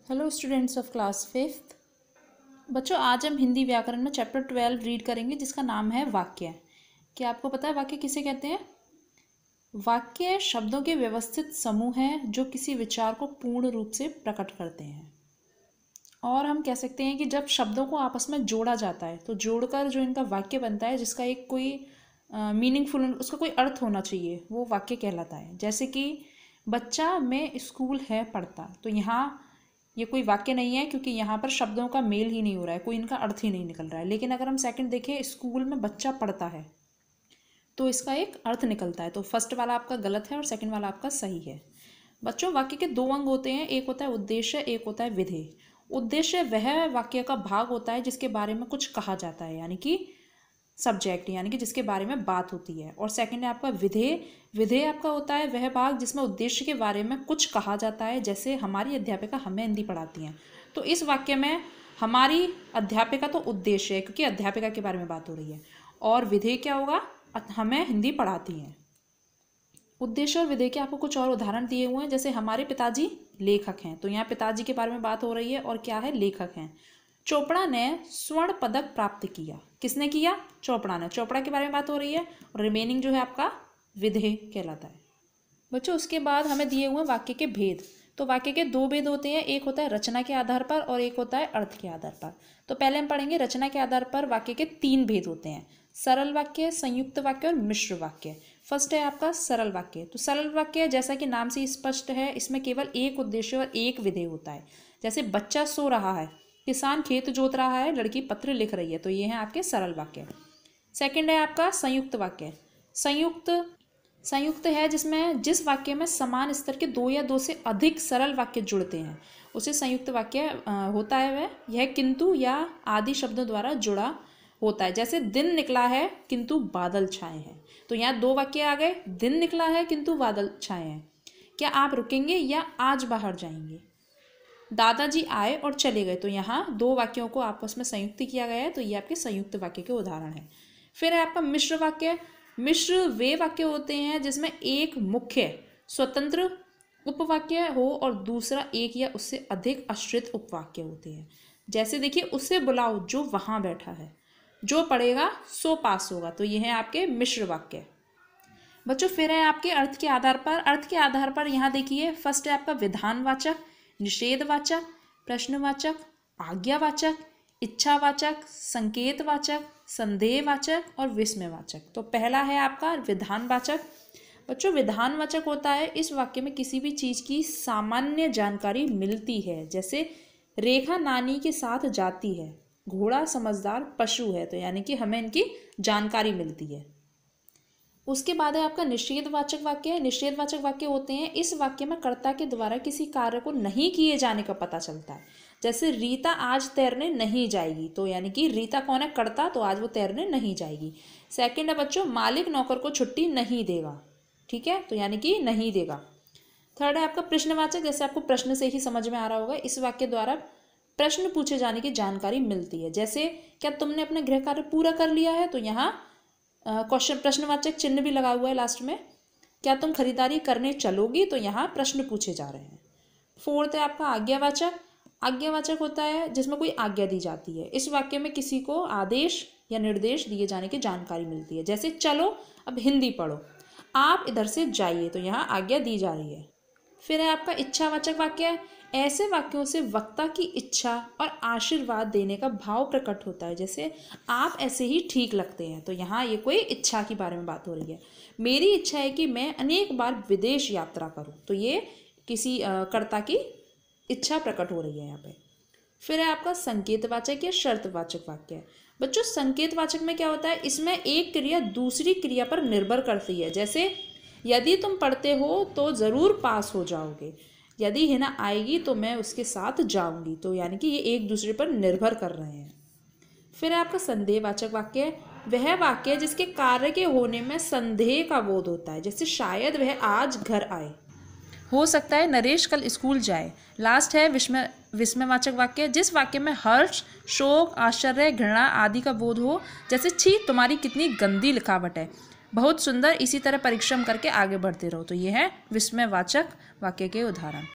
Hello students of class 5th। बच्चों, आज हम हिंदी व्याकरण में चैप्टर 12 रीड करेंगे जिसका नाम है वाक्य। क्या आपको पता है वाक्य किसे कहते हैं? वाक्य शब्दों के व्यवस्थित समूह हैं जो किसी विचार को पूर्ण रूप से प्रकट करते हैं। और हम कह सकते हैं कि जब शब्दों को आपस में जोड़ा जाता है तो जोड़कर जो इनका वाक्य बनता है, जिसका एक कोई मीनिंगफुल, उसका कोई अर्थ होना चाहिए, वो वाक्य कहलाता है। जैसे कि बच्चा में स्कूल है पढ़ता, तो यहाँ ये कोई वाक्य नहीं है क्योंकि यहाँ पर शब्दों का मेल ही नहीं हो रहा है, कोई इनका अर्थ ही नहीं निकल रहा है। लेकिन अगर हम सेकंड देखें, स्कूल में बच्चा पढ़ता है, तो इसका एक अर्थ निकलता है। तो फर्स्ट वाला आपका गलत है और सेकंड वाला आपका सही है। बच्चों, वाक्य के दो अंग होते हैं, एक होता है उद्देश्य, एक होता है विधेय। उद्देश्य वह वाक्य का भाग होता है जिसके बारे में कुछ कहा जाता है, यानी कि सब्जेक्ट, यानी कि जिसके बारे में बात होती है। और सेकंड है आपका विधेय। विधेय आपका होता है वह भाग जिसमें उद्देश्य के बारे में कुछ कहा जाता है। जैसे हमारी अध्यापिका हमें हिंदी पढ़ाती हैं, तो इस वाक्य में हमारी अध्यापिका तो उद्देश्य है क्योंकि अध्यापिका के बारे में बात हो रही है, और विधेय क्या होगा? हमें हिंदी पढ़ाती हैं। उद्देश्य और विधेय के आपको कुछ और उदाहरण दिए हुए हैं। जैसे हमारे पिताजी लेखक हैं, तो यहाँ पिताजी के बारे में बात हो रही है और क्या है? लेखक हैं। चोपड़ा ने स्वर्ण पदक प्राप्त किया। किसने किया? चोपड़ा ने। चोपड़ा के बारे में बात हो रही है। और रिमेनिंग जो है आपका विधेय कहलाता है। बच्चों, उसके बाद हमें दिए हुए वाक्य के भेद। तो वाक्य के दो भेद होते हैं, एक होता है रचना के आधार पर और एक होता है अर्थ के आधार पर। तो पहले हम पढ़ेंगे रचना के आधार पर वाक्य के तीन भेद होते हैं: सरल वाक्य, संयुक्त वाक्य और मिश्र वाक्य। फर्स्ट है आपका सरल वाक्य। तो सरल वाक्य जैसा कि नाम से स्पष्ट है, इसमें केवल एक उद्देश्य और एक विधेय होता है। जैसे बच्चा सो रहा है, किसान खेत जोत रहा है, लड़की पत्र लिख रही है। तो ये हैं आपके सरल वाक्य। सेकंड है आपका संयुक्त वाक्य। संयुक्त है जिस वाक्य में समान स्तर के दो या दो से अधिक सरल वाक्य जुड़ते हैं, उसे संयुक्त वाक्य होता है। वह यह किंतु या आदि शब्दों द्वारा जुड़ा होता है। जैसे दिन निकला है किंतु बादल छाए हैं। तो यहाँ दो वाक्य आ गए, दिन निकला है किंतु बादल छाए हैं। क्या आप रुकेंगे या आज बाहर जाएंगे? दादाजी आए और चले गए। तो यहाँ दो वाक्यों को आपस में संयुक्त किया गया है, तो ये आपके संयुक्त वाक्य के उदाहरण हैं। फिर है आपका मिश्र वाक्य। मिश्र वे वाक्य होते हैं जिसमें एक मुख्य स्वतंत्र उपवाक्य हो और दूसरा एक या उससे अधिक आश्रित उपवाक्य होते हैं। जैसे देखिए, उसे बुलाओ जो वहाँ बैठा है, जो पढ़ेगा सो पास होगा। तो ये है आपके मिश्र वाक्य। बच्चों, फिर है आपके अर्थ के आधार पर। अर्थ के आधार पर यहाँ देखिए, फर्स्ट है आपका विधानवाचक, निषेधवाचक, प्रश्नवाचक, आज्ञावाचक, इच्छावाचक, संकेतवाचक, संदेहवाचक और विस्मयवाचक। तो पहला है आपका विधानवाचक। बच्चों, विधानवाचक होता है इस वाक्य में किसी भी चीज़ की सामान्य जानकारी मिलती है। जैसे रेखा नानी के साथ जाती है, घोड़ा समझदार पशु है। तो यानी कि हमें इनकी जानकारी मिलती है। उसके बाद है आपका निषेधवाचक वाक्य। निषेधवाचक वाक्य होते हैं इस वाक्य में कर्ता के द्वारा किसी कार्य को नहीं किए जाने का पता चलता है। जैसे रीता आज तैरने नहीं जाएगी। तो यानी कि रीता कौन है? कर्ता। तो आज वो तैरने नहीं जाएगी। सेकंड है बच्चों, मालिक नौकर को छुट्टी नहीं देगा। ठीक है, तो यानी कि नहीं देगा। थर्ड है आपका प्रश्नवाचक। जैसे आपको प्रश्न से ही समझ में आ रहा होगा, इस वाक्य द्वारा प्रश्न पूछे जाने की जानकारी मिलती है। जैसे क्या तुमने अपना गृह कार्य पूरा कर लिया है? तो यहाँ क्वेश्चन प्रश्नवाचक चिन्ह भी लगा हुआ है लास्ट में। क्या तुम खरीदारी करने चलोगी? तो यहाँ प्रश्न पूछे जा रहे हैं। फोर्थ है आपका आज्ञावाचक। आज्ञावाचक होता है जिसमें कोई आज्ञा दी जाती है। इस वाक्य में किसी को आदेश या निर्देश दिए जाने की जानकारी मिलती है। जैसे चलो अब हिंदी पढ़ो, आप इधर से जाइए। तो यहाँ आज्ञा दी जा रही है। फिर है आपका इच्छावाचक वाक्य। ऐसे वाक्यों से वक्ता की इच्छा और आशीर्वाद देने का भाव प्रकट होता है। जैसे आप ऐसे ही ठीक लगते हैं। तो यहाँ ये कोई इच्छा के बारे में बात हो रही है। मेरी इच्छा है कि मैं अनेक बार विदेश यात्रा करूँ। तो ये किसी कर्ता की इच्छा प्रकट हो रही है यहाँ पे। फिर है आपका संकेतवाचक या शर्तवाचक वाक्य। बच्चों, संकेतवाचक में क्या होता है? इसमें एक क्रिया दूसरी क्रिया पर निर्भर करती है। जैसे यदि तुम पढ़ते हो तो ज़रूर पास हो जाओगे, यदि हिना आएगी तो मैं उसके साथ जाऊंगी। तो यानी कि ये एक दूसरे पर निर्भर कर रहे हैं। फिर है आपका संदेहवाचक वाक्य। वह वाक्य जिसके कार्य के होने में संदेह का बोध होता है। जैसे शायद वह आज घर आए, हो सकता है नरेश कल स्कूल जाए। लास्ट है विस्मयवाचक वाक्य। जिस वाक्य में हर्ष, शोक, आश्चर्य, घृणा आदि का बोध हो। जैसे छी तुम्हारी कितनी गंदी लिखावट है, बहुत सुंदर, इसी तरह परिश्रम करके आगे बढ़ते रहो। तो ये है विस्मयवाचक वाक्य के उदाहरण।